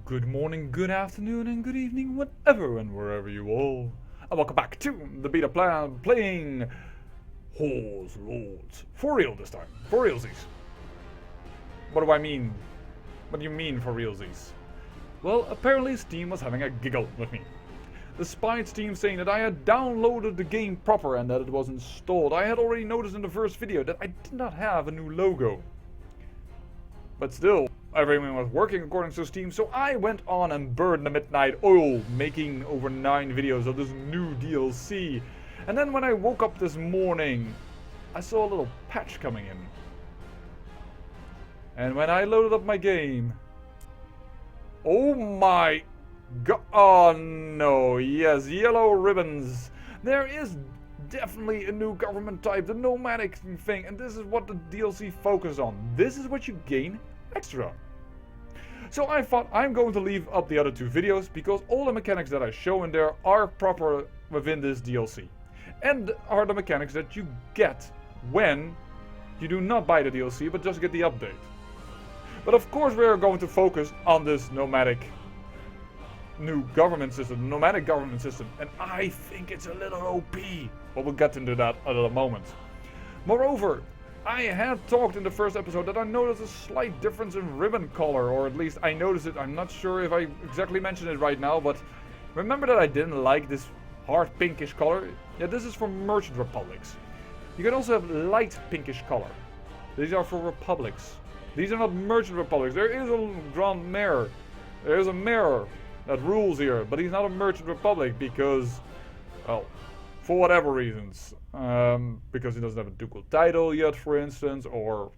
Good morning, good afternoon, and good evening, whatever and wherever you all. And welcome back to the beta plan playing Horse Lords. For real this time. For realsies. What do I mean? What do you mean for realsies? Well, apparently Steam was having a giggle with me. Despite Steam saying that I had downloaded the game proper and that it was installed, I had already noticed in the first video that I did not have a new logo. But still, everything was working according to Steam, so I went on and burned the midnight oil, making over 9 videos of this new DLC. And then when I woke up this morning, I saw a little patch coming in. And when I loaded up my game, oh my god, oh no, yes, yellow ribbons. There is definitely a new government type, the Nomadic thing, and this is what the DLC focuses on. This is what you gain extra. So I thought I'm going to leave up the other 2 videos because all the mechanics that I show in there are proper within this DLC. And are the mechanics that you get when you do not buy the DLC but just get the update. But of course we are going to focus on this Nomadic new government system, Nomadic government system, and I think it's a little OP. But we'll get into that at a moment. Moreover, I had talked in the first episode that I noticed a slight difference in ribbon color, or at least I noticed it. I'm not sure if I exactly mentioned it right now, but remember that I didn't like this hard pinkish color? Yeah, this is for merchant republics. You can also have light pinkish color. These are for republics. These are not merchant republics. There is a Grand Mayor. There is a mayor that rules here, but he's not a merchant republic because, well, for whatever reasons. Because he doesn't have a ducal title yet, for instance, or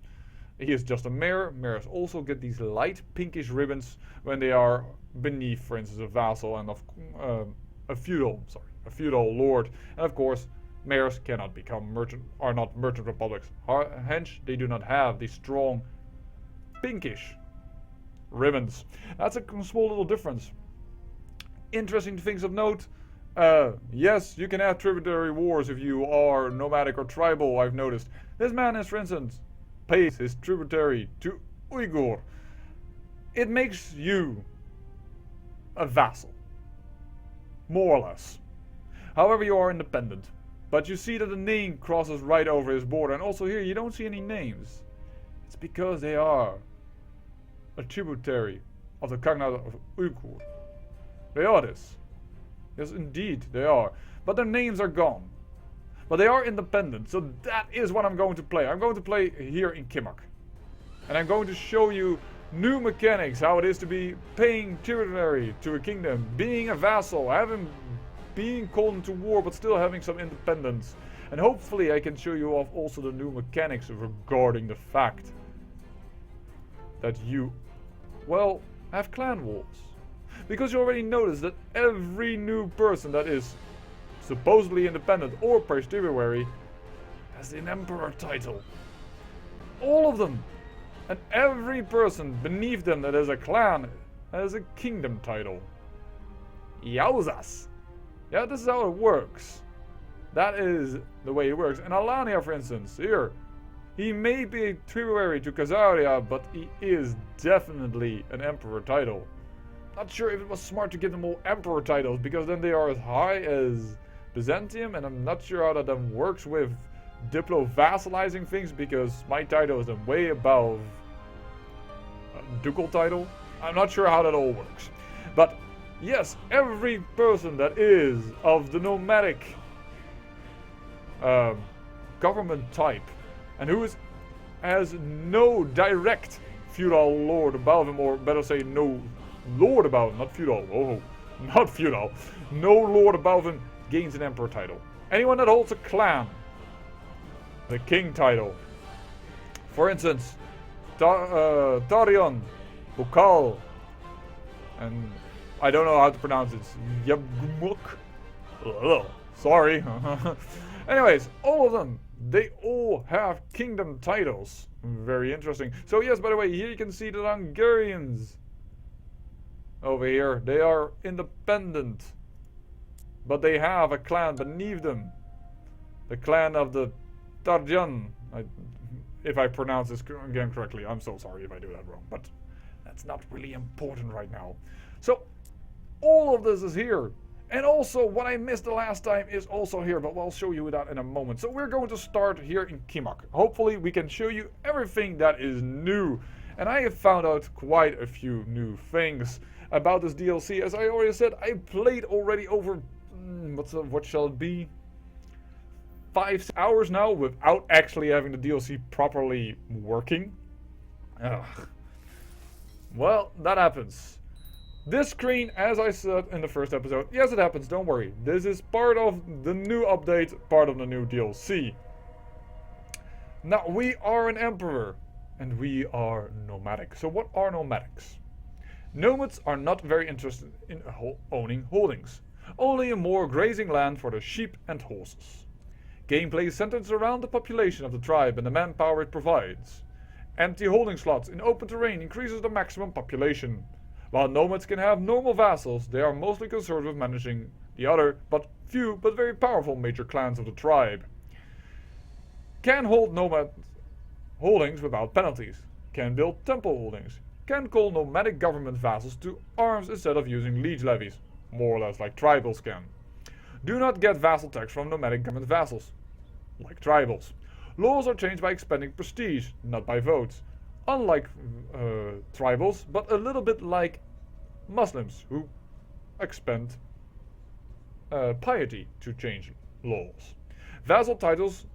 he is just a mayor. Mayors also get these light pinkish ribbons when they are beneath, for instance, a vassal and a feudal lord. And of course, mayors cannot become are not merchant republics. Hence, they do not have these strong pinkish ribbons. That's a small little difference. Interesting things of note. Yes, you can have tributary wars if you are nomadic or tribal, I've noticed. This man is, for instance, pays his tributary to Uyghur. It makes you a vassal. More or less. However, you are independent. But you see that the name crosses right over his border, and also here you don't see any names. It's because they are a tributary of the Khaganate of Uyghur. They are this. Yes, indeed, they are. But their names are gone. But they are independent, so that is what I'm going to play. I'm going to play here in Kimmock. And I'm going to show you new mechanics, how it is to be paying tributary to a kingdom, being a vassal, being called into war, but still having some independence. And hopefully I can show you off also the new mechanics regarding the fact that you, well, have clan wars. Because you already noticed that every new person that is supposedly independent or pays tributary has an emperor title. All of them. And every person beneath them that has a clan has a kingdom title. Yowzas. Yeah, this is how it works. That is the way it works. And Alania, for instance, here. He may be a tributary to Khazaria, but he is definitely an emperor title. Not sure if it was smart to give them all emperor titles, because then they are as high as Byzantium, and I'm not sure how that then works with diplo-vassalizing things, because my title is then way above a ducal title. I'm not sure how that all works. But yes, every person that is of the nomadic government type, and who has no direct feudal lord above him, or better say no lord above him, not feudal, oh, not feudal, no lord above him gains an emperor title. Anyone that holds a clan, the king title. For instance, Tarion, Bukal, and I don't know how to pronounce it, Yabgumuk, sorry. Anyways, all of them, they all have kingdom titles. Very interesting. So yes, by the way, here you can see the Hungarians. Over here, they are independent, but they have a clan beneath them. The clan of the Tarjan. If I pronounce this again correctly, I'm so sorry if I do that wrong. But That's not really important right now. So all of this is here. And also, what I missed the last time is also here, but I'll show you that in a moment. So we're going to start here in Kimak. Hopefully we can show you everything that is new. And I have found out quite a few new things about this DLC. As I already said, I played already over, what shall it be? 5 hours now without actually having the DLC properly working. Ugh. Well, that happens. This screen, as I said in the first episode, yes, it happens, don't worry. This is part of the new update, part of the new DLC. Now, we are an emperor, and we are nomadic. So what are nomadics? Nomads are not very interested in owning holdings, only in more grazing land for the sheep and horses. Gameplay centers around the population of the tribe and the manpower it provides. Empty holding slots in open terrain increases the maximum population. While nomads can have normal vassals, they are mostly concerned with managing the other, but few but very powerful major clans of the tribe. Can hold nomad holdings without penalties. Can build temple holdings. Can call nomadic government vassals to arms instead of using liege levies, more or less like tribals can. Do not get vassal tax from nomadic government vassals, like tribals. Laws are changed by expending prestige, not by votes. Unlike tribals, but a little bit like Muslims who expend piety to change laws. Vassal titles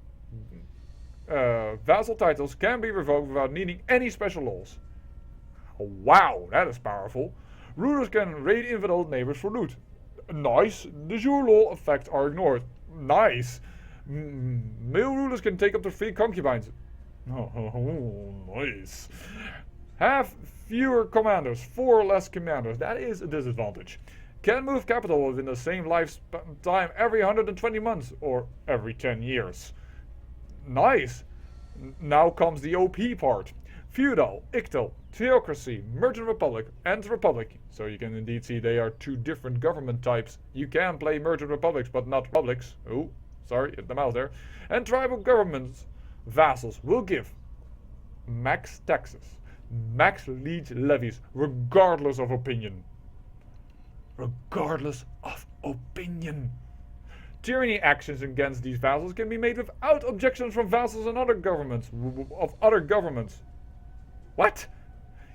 can be revoked without needing any special laws. Wow, that is powerful. Rulers can raid infidel neighbors for loot. Nice. De jure law effects are ignored. Nice. Male rulers can take up to 3 concubines. Oh, nice. Have fewer commanders, 4 less commanders. That is a disadvantage. Can move capital within the same lifetime every 120 months or every 10 years. Nice. Now comes the OP part. Feudal, Ictal, Theocracy, Merchant Republic, and Republic. So you can indeed see they are 2 different government types. You can play Merchant Republics, but not Republics. Oh, sorry, hit the mouse there. And tribal governments. Vassals will give max taxes, max liege levies, regardless of opinion. Regardless of opinion. Tyranny actions against these vassals can be made without objections from vassals and other governments. What?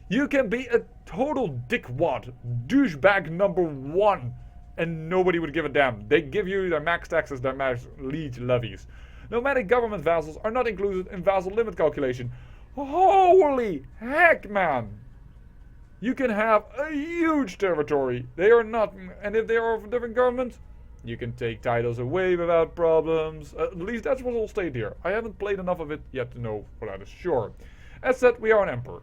You can be a total dickwad, douchebag number 1, and nobody would give a damn. They give you their max taxes, their max liege levies. Nomadic government vassals are not included in vassal limit calculation. Holy heck, man! You can have a huge territory. They are not, and if they are of a different government, you can take titles away without problems. At least that's what's all stated here. I haven't played enough of it yet to know for that is sure. As said, we are an emperor.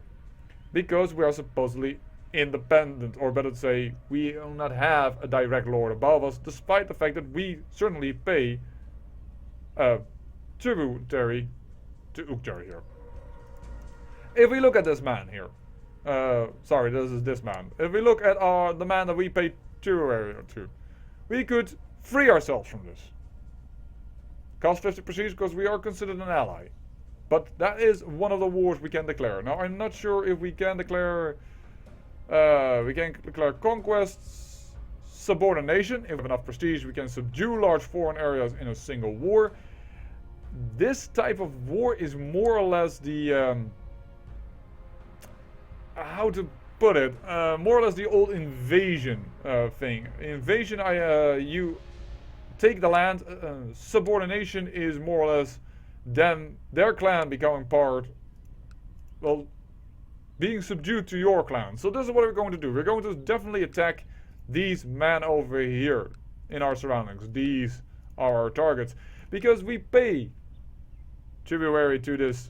Because we are supposedly independent, or better to say, we do not have a direct lord above us, despite the fact that we certainly pay tributary to Uktar here. If we look at this man here, sorry, this is this man. If we look at the man that we pay tributary to, we could free ourselves from this. Cost 50 prestige because we are considered an ally. But that is one of the wars we can declare. Now I'm not sure if we can declare conquests, subordination. If we have enough prestige, we can subdue large foreign areas in a single war. This type of war is more or less the how to put it, more or less the old invasion thing. Invasion, you take the land. Subordination is more or less them, their clan becoming part, well, being subdued to your clan. So this is what we're going to do. We're going to definitely attack these men over here in our surroundings. These are our targets. Because we pay tributary to this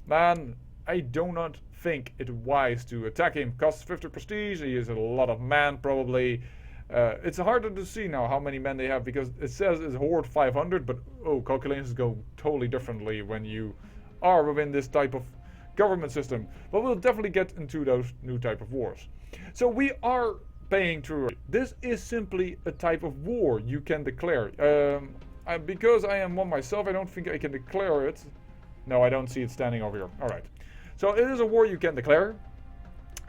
man. I do not think it wise to attack him. Costs 50 prestige. He is a lot of men probably. It's harder to see now how many men they have because it says it's horde 500, but calculations go totally differently when you are within this type of government system. But we'll definitely get into those new type of wars. So we are paying tribute. This is simply a type of war you can declare. Because I am one myself, I don't think I can declare it. No, I don't see it standing over here. Alright. So it is a war you can declare.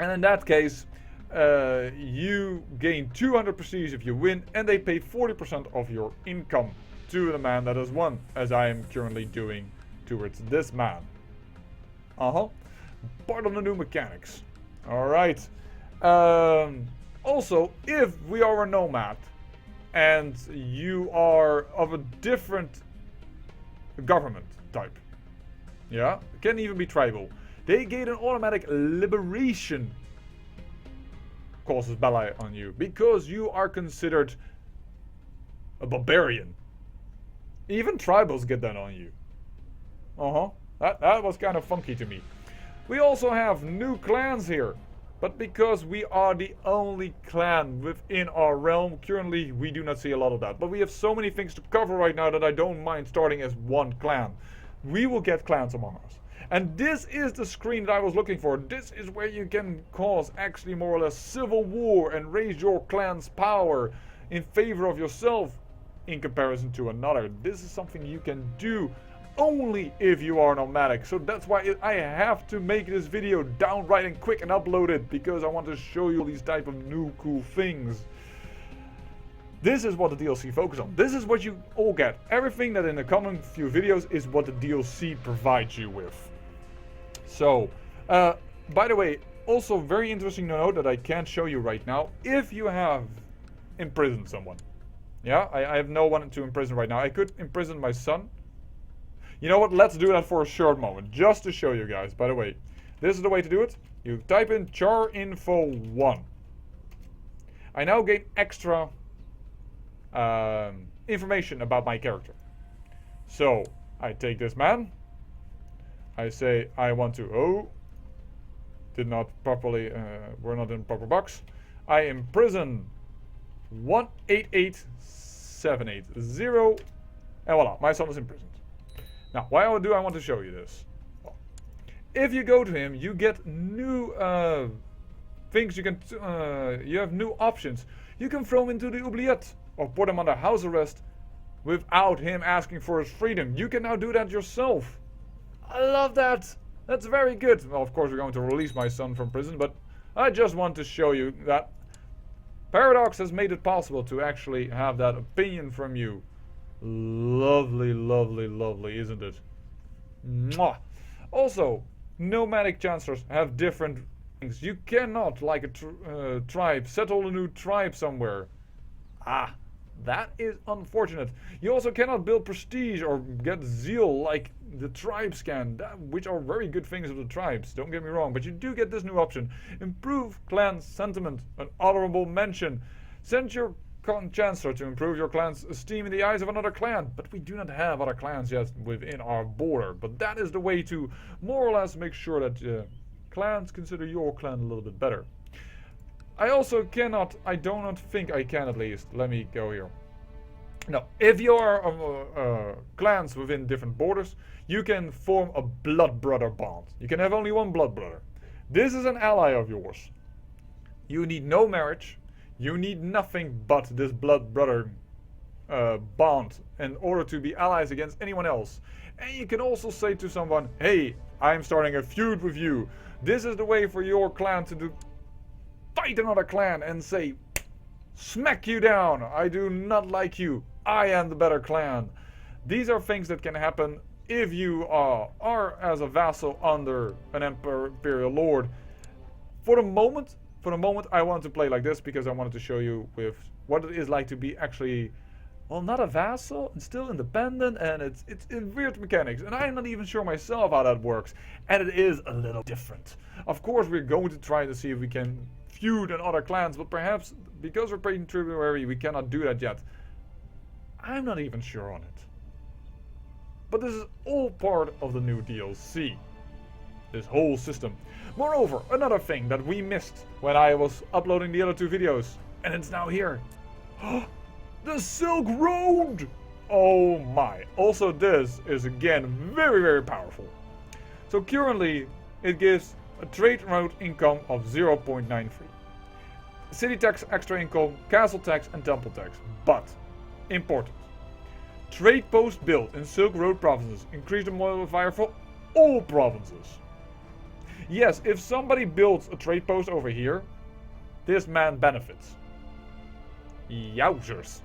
And in that case, you gain 200 prestige if you win, and they pay 40% of your income to the man that has won, as I am currently doing towards this man. Part of the new mechanics. Alright. Also, if we are a nomad, and you are of a different government type, yeah, it can even be tribal, they gain an automatic liberation casus belli on you, because you are considered a barbarian. Even tribals get that on you. That was kind of funky to me. We also have new clans here, but because we are the only clan within our realm, currently we do not see a lot of that. But we have so many things to cover right now that I don't mind starting as one clan. We will get clans among us. And this is the screen that I was looking for. This is where you can cause actually more or less civil war and raise your clan's power in favor of yourself in comparison to another. This is something you can do only if you are nomadic. So that's why I have to make this video downright and quick and upload it, because I want to show you all these type of new cool things. This is what the DLC focuses on. This is what you all get. Everything that in the coming few videos is what the DLC provides you with. So, by the way, also very interesting to note that I can't show you right now. If you have imprisoned someone. Yeah, I have no one to imprison right now. I could imprison my son. You know what? Let's do that for a short moment, just to show you guys. By the way, this is the way to do it. You type in charinfo1. I now gain extra information about my character. So, I take this man. I say I want to... Oh, did not properly... we're not in proper box. I imprison 188780. And voila, my son is imprisoned. Now, why I want to show you this. Well, if you go to him, you get new things. You have new options. You can throw him into the oubliette or put him under house arrest without him asking for his freedom. You can now do that yourself. I love that. That's very good. Well, of course, we're going to release my son from prison, but I just want to show you that Paradox has made it possible to actually have that opinion from you. Lovely, lovely, lovely, isn't it? Mwah. Also, nomadic chancellors have different things. You cannot, like a tribe, settle a new tribe somewhere. Ah, that is unfortunate. You also cannot build prestige or get zeal like the tribes can, which are very good things of the tribes, don't get me wrong, but you do get this new option. Improve clan sentiment, an honorable mention. Send your chancellor to improve your clan's esteem in the eyes of another clan, but we do not have other clans yet within our border. But that is the way to more or less make sure that clans consider your clan a little bit better. I also cannot, I do not think I can at least, let me go here. No, if you are clans within different borders, you can form a blood brother bond. You can have only one blood brother. This is an ally of yours. You need no marriage. You need nothing but this blood brother bond in order to be allies against anyone else. And you can also say to someone, hey, I'm starting a feud with you. This is the way for your clan to fight another clan and say, smack you down. I do not like you. I am the better clan. These are things that can happen if you are as a vassal under an imperial lord. For the moment, I wanted to play like this because I wanted to show you with what it is like to be actually, well, not a vassal and still independent, and it's in weird mechanics, and I'm not even sure myself how that works, and it is a little different. Of course, we're going to try to see if we can feud in other clans, but perhaps because we're paying tributary, we cannot do that yet. I'm not even sure on it. But this is all part of the new DLC. This whole system. Moreover, another thing that we missed when I was uploading the other two videos, and it's now here. The Silk Road! Oh my. Also, this is again very, very powerful. So currently, it gives a trade route income of 0.93. City tax extra income, castle tax and temple tax. But, important. Trade post built in Silk Road provinces increase the modifier for all provinces. Yes, if somebody builds a trade post over here, this man benefits. Yowzers.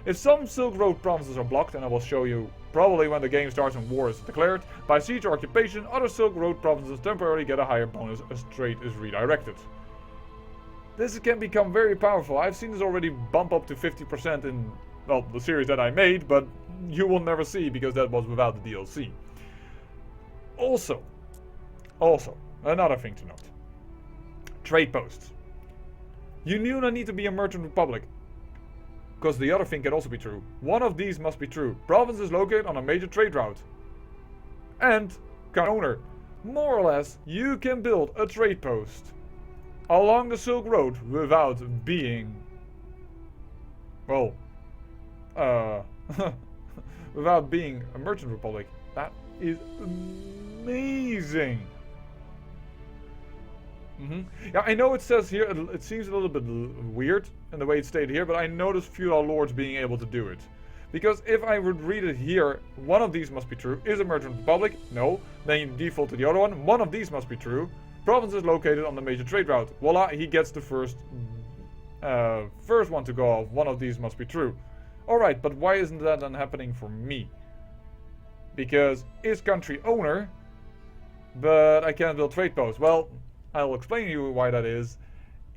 If some Silk Road provinces are blocked, and I will show you probably when the game starts and war is declared, by siege or occupation, other Silk Road provinces temporarily get a higher bonus as trade is redirected. This can become very powerful. I've seen this already bump up to 50% in, well, the series that I made, but you will never see because that was without the DLC. Also, another thing to note. Trade posts. You do not need to be a merchant republic. Because the other thing can also be true. One of these must be true. Province is located on a major trade route. And, owner. More or less, you can build a trade post along the Silk Road without being, well, without being a merchant republic. That is amazing. Yeah, I know it says here, it seems a little bit weird in the way it's stated here, but I noticed feudal lords being able to do it. Because if I would read it here, one of these must be true. Is a merchant republic? No. Then you default to the other one. One of these must be true. Province is located on the major trade route. Voila, he gets the first one to go off. One of these must be true. Alright, but why isn't that then happening for me? Because is country owner, but I can't build trade posts. Well, I'll explain to you why that is.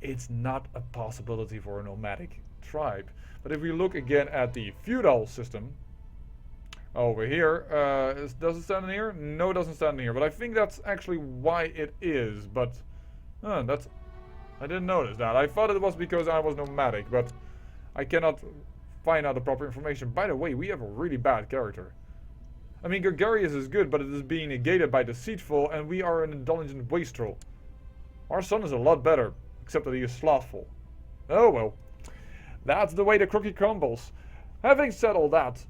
It's not a possibility for a nomadic tribe. But if we look again at the feudal system, over here, does it stand in here? No, it doesn't stand in here. But I think that's actually why it is. But I didn't notice that. I thought it was because I was nomadic, but I cannot find out the proper information. By the way, we have a really bad character. I mean, gregarious is good, but it is being negated by deceitful, and we are an indulgent wastrel. Our son is a lot better, except that he is slothful. Oh well. That's the way the cookie crumbles. Having said all that,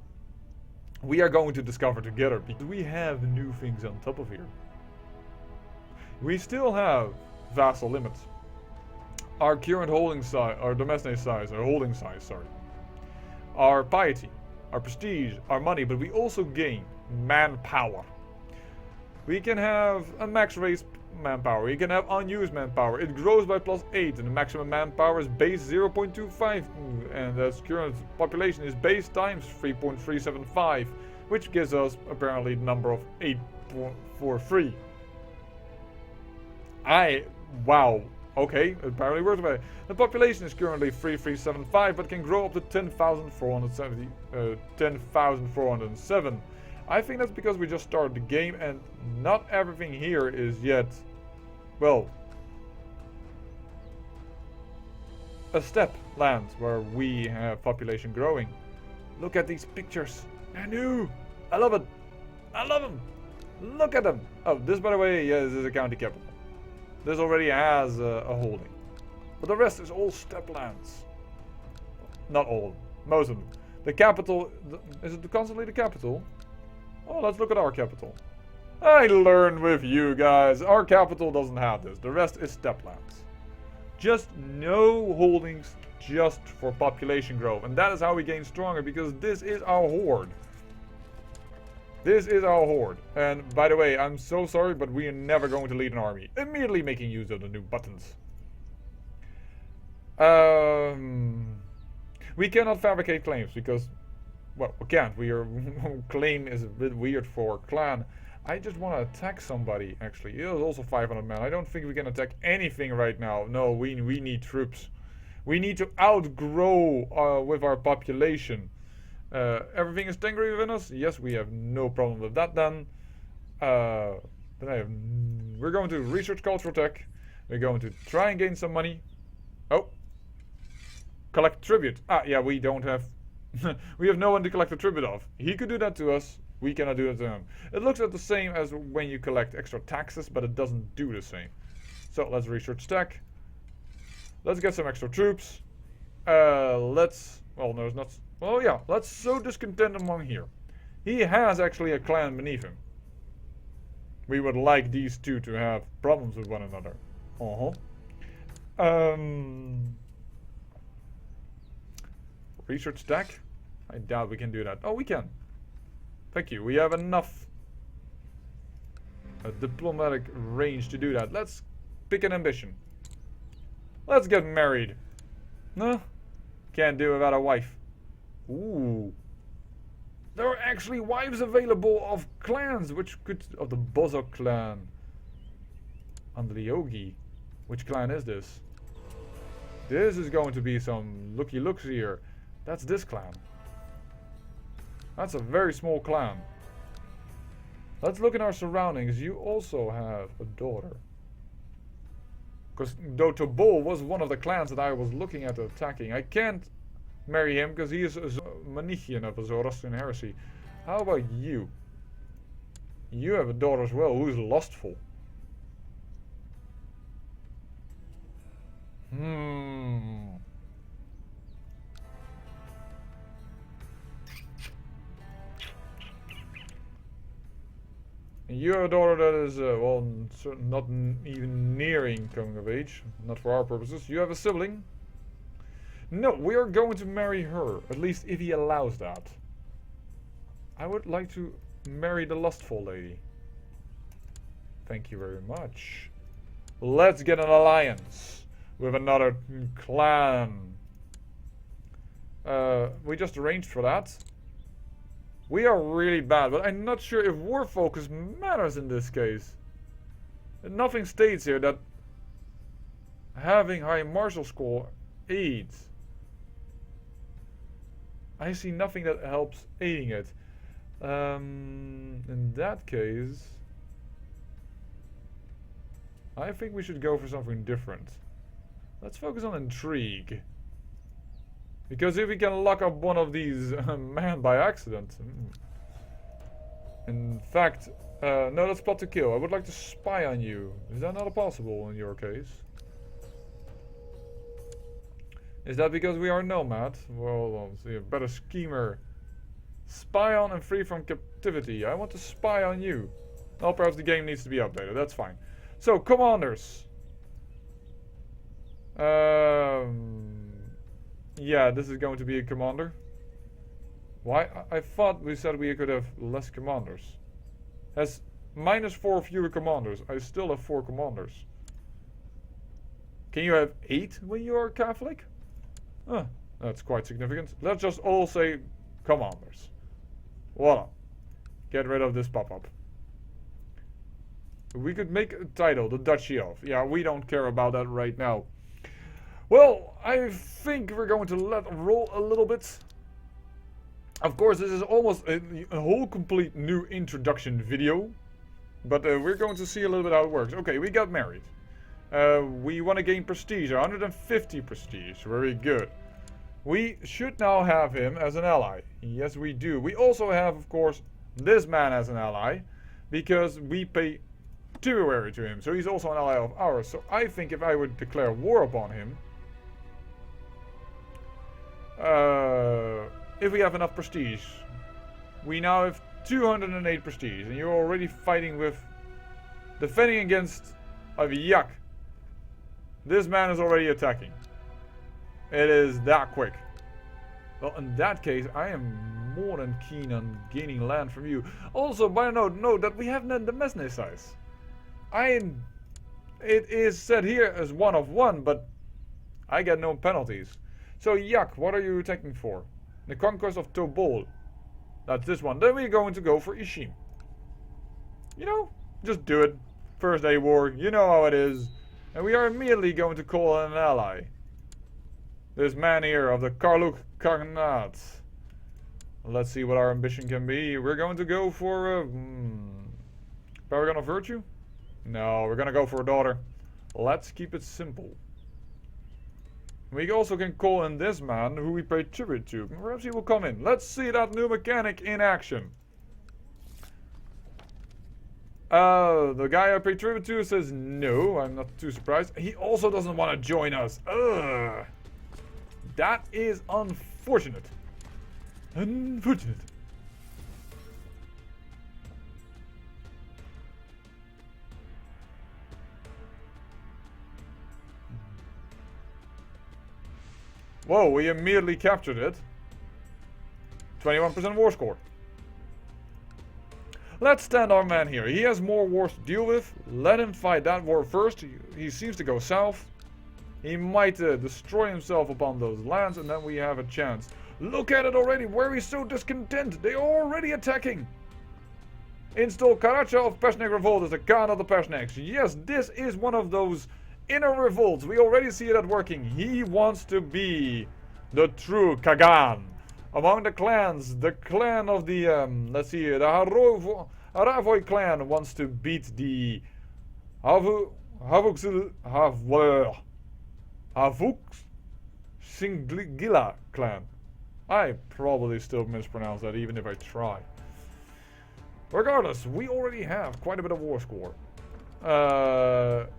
we are going to discover together, because we have new things on top of here. We still have vassal limits. Our current holding size, our domestic size, our holding size, sorry. Our piety, our prestige, our money, but we also gain manpower. We can have a max race manpower. We can have unused manpower. It grows by +8 and the maximum manpower is base 0.25 and the current population is base times 3.375, which gives us apparently the number of 8.43. Wow. Okay, apparently works away. The population is currently 3375 but can grow up to 10,407. I think that's because we just started the game and not everything here is yet, well, a steppe land where we have population growing. Look at these pictures. They're new. I love it. I love them. Look at them. Oh, this, by the way, yeah, this is a county capital. This already has a holding. But the rest is all steppe lands. Not all. Most of them. The capital, is it constantly the capital? Oh, let's look at our capital. I learned with you guys. Our capital doesn't have this. The rest is steppe lands. Just no holdings, just for population growth. And that is how we gain stronger, because this is our horde. This is our horde. And by the way, I'm so sorry, but we are never going to lead an army. Immediately making use of the new buttons. We cannot fabricate claims because, well, we can't. Claim is a bit weird for clan. I just want to attack somebody, actually. It is also 500 men. I don't think we can attack anything right now. No, we need troops. We need to outgrow with our population. Everything is angry within us? Yes, we have no problem with that then. We're going to research cultural tech. We're going to try and gain some money. Oh. Collect tribute. Ah, yeah, we don't have... we have no one to collect the tribute of. He could do that to us. We cannot do that to him. It looks at the same as when you collect extra taxes, but it doesn't do the same. So let's research tech. Let's get some extra troops. Well, no, it's not... Well, yeah, let's sow discontent among here. He has actually a clan beneath him. We would like these two to have problems with one another. Research tech? I doubt we can do that. Oh, we can. Thank you. We have enough. a diplomatic range to do that. Let's pick an ambition. Let's get married. No? Can't do without a wife. Ooh. There are actually wives available of clans, which could... of the Bozok clan. Under the Yogi. Which clan is this? This is going to be some looky looks here. That's this clan. That's a very small clan. Let's look in our surroundings. You also have a daughter. Because Tobol was one of the clans that I was looking at attacking. I can't marry him because he is a Manichean of a Zoroastrian heresy. How about you? You have a daughter as well who's lustful. You have a daughter that is, well, not even nearing coming of age. Not for our purposes. You have a sibling? No, we are going to marry her. At least if he allows that. I would like to marry the lustful lady. Thank you very much. Let's get an alliance with another clan. We just arranged for that. We are really bad, but I'm not sure if war focus matters in this case. Nothing states here that having high martial score aids. I see nothing that helps aiding it. In that case, I think we should go for something different. Let's focus on intrigue. Because if we can lock up one of these men by accident. In fact, no, let's plot to kill. I would like to spy on you. Is that not possible in your case? Is that because we are nomad? Well, see, a better schemer. Spy on and free from captivity. I want to spy on you. Well, perhaps the game needs to be updated. That's fine. So, commanders. Yeah, this is going to be a commander. Why? I thought we said we could have less commanders. Has -4 fewer commanders. I still have 4 commanders. Can you have 8 when you are Catholic? That's quite significant. Let's just all say commanders. Voila. Get rid of this pop-up. We could make a title, the Duchy of. Yeah, we don't care about that right now. Well, I think we're going to let it roll a little bit. Of course, this is almost a whole complete new introduction video. But we're going to see a little bit how it works. Okay, we got married. We want to gain prestige, 150 prestige. Very good. We should now have him as an ally. Yes, we do. We also have, of course, this man as an ally. Because we pay tributary to him. So he's also an ally of ours. So I think if I would declare war upon him... if we have enough prestige, we now have 208 prestige, and you're already fighting with, defending against a Yak. This man is already attacking. It is that quick. Well, in that case, I am more than keen on gaining land from you. Also, by note that we have the Mesne size. It is said here as 1 of 1, but I get no penalties. So, Yak, what are you attacking for? The conquest of Tobol. That's this one. Then we're going to go for Ishim. You know, just do it. First day war, you know how it is. And we are immediately going to call an ally. This man here of the Karluk Karnat. Let's see what our ambition can be. We're going to go for Paragon of Virtue? No, we're going to go for a daughter. Let's keep it simple. We also can call in this man who we pay tribute to. Perhaps he will come in. Let's see that new mechanic in action. The guy I pay tribute to says no. I'm not too surprised. He also doesn't want to join us. Ugh. That is unfortunate. Unfortunate. Whoa, we immediately captured it. 21% war score. Let's stand our man here. He has more wars to deal with. Let him fight that war first. He seems to go south. He might destroy himself upon those lands, and then we have a chance. Look at it already. Where he's so discontent. They are already attacking. Install Karacha of Peshnek Revolt as the Khan of the Peshneks. Yes, this is one of those inner revolts. We already see that working. He wants to be the true Kagan. Among the clans, the clan of the, let's see, the Haravoy clan wants to beat the Havuksingila clan. I probably still mispronounce that even if I try. Regardless, we already have quite a bit of war score.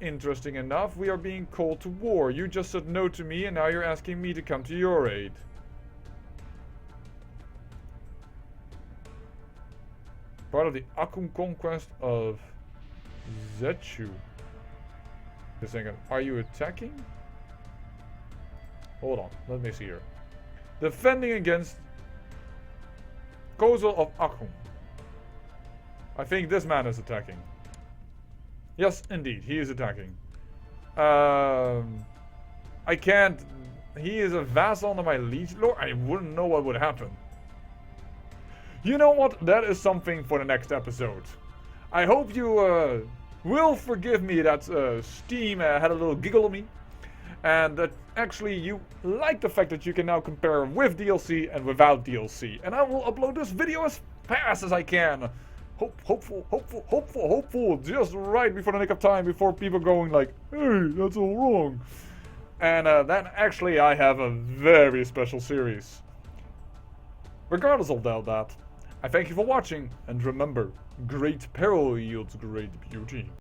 Interesting enough, we are being called to war. You just said no to me and now you're asking me to come to your aid. Part of the Akum conquest of Zetsu. Just thinking, are you attacking? Hold on, let me see here. Defending against Kozel of Akum. I think this man is attacking. Yes, indeed, he is attacking. I can't... He is a vassal under my liege lord? I wouldn't know what would happen. You know what? That is something for the next episode. I hope you will forgive me that Steam had a little giggle at me. And that actually you like the fact that you can now compare with DLC and without DLC. And I will upload this video as fast as I can. Hopeful. Just right before the nick of time, before people going like, hey, that's all wrong. And then actually I have a very special series. Regardless of that, I thank you for watching, and remember, great peril yields great beauty.